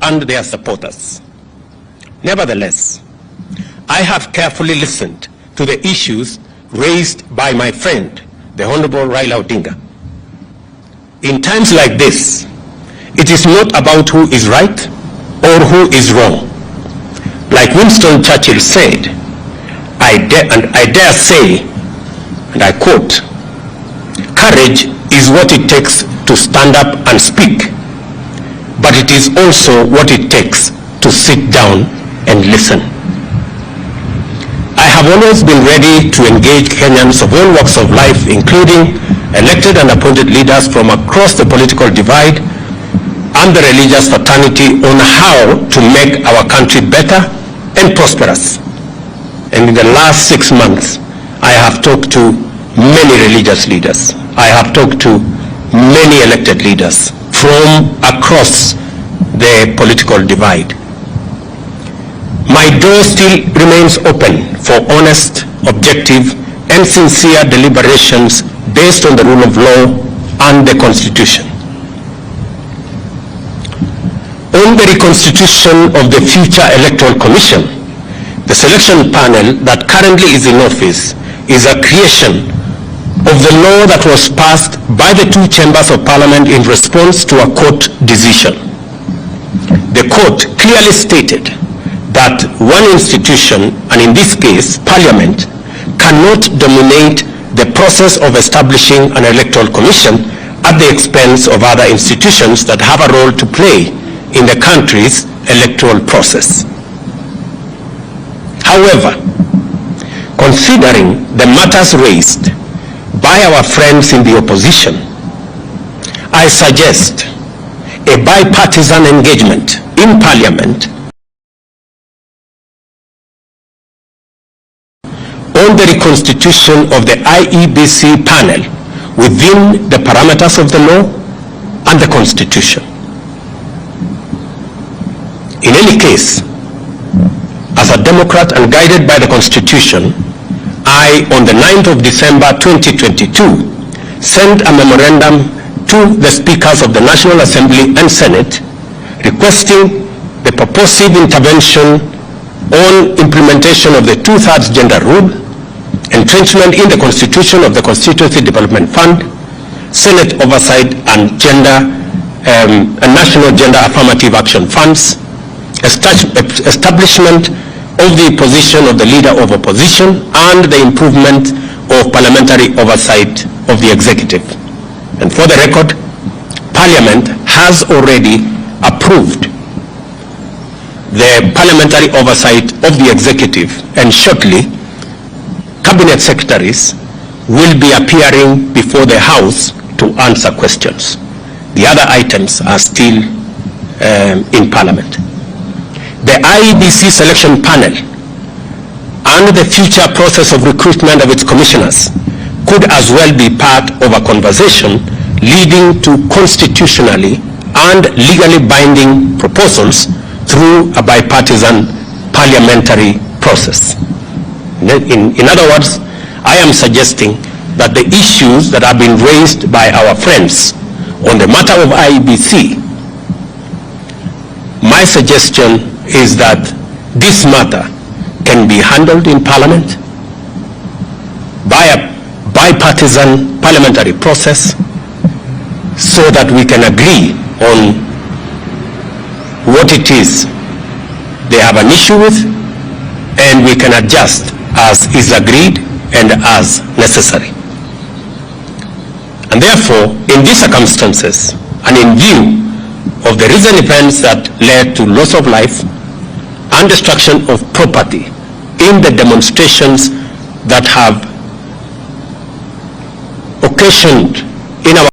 and their supporters. Nevertheless, I have carefully listened to the issues raised by my friend, the Honorable Raila Odinga. In times like this, it is not about who is right or who is wrong. Like Winston Churchill said, I dare say, and I quote, "Courage is what it takes to stand up and speak, but it is also what it takes to sit down and listen." I have always been ready to engage Kenyans of all walks of life, including elected and appointed leaders from across the political divide and the religious fraternity, on how to make our country better and prosperous. And in the last 6 months, I have talked to many religious leaders. I have talked to many elected leaders from across the political divide. My door still remains open for honest, objective, and sincere deliberations based on the rule of law and the Constitution. On the reconstitution of the future Electoral Commission, the selection panel that currently is in office is a creation of the law that was passed by the two chambers of parliament in response to a court decision. The court clearly stated that one institution, and in this case, Parliament, cannot dominate the process of establishing an electoral commission at the expense of other institutions that have a role to play in the country's electoral process. However, considering the matters raised by our friends in the opposition, I suggest a bipartisan engagement in Parliament on the reconstitution of the IEBC panel within the parameters of the law and the Constitution. In any case, as a Democrat and guided by the Constitution, I, on the 9th of December 2022, sent a memorandum to the Speakers of the National Assembly and Senate requesting the purposive intervention on implementation of the 2/3 gender rule, entrenchment in the Constitution of the Constituency Development Fund, Senate oversight and national gender affirmative action funds, establishment of the position of the Leader of Opposition, and the improvement of parliamentary oversight of the executive. And for the record, Parliament has already approved the parliamentary oversight of the executive, and shortly cabinet secretaries will be appearing before the House to answer questions. The other items are still in Parliament. The IEBC selection panel and the future process of recruitment of its commissioners could as well be part of a conversation leading to constitutionally and legally binding proposals through a bipartisan parliamentary process. In other words, I am suggesting that the issues that have been raised by our friends on the matter of IEBC, my suggestion is that this matter can be handled in Parliament by a bipartisan parliamentary process so that we can agree on what it is they have an issue with, and we can adjust as is agreed and as necessary. And therefore, in these circumstances, and in view of the recent events that led to loss of life and destruction of property in the demonstrations that have occasioned in our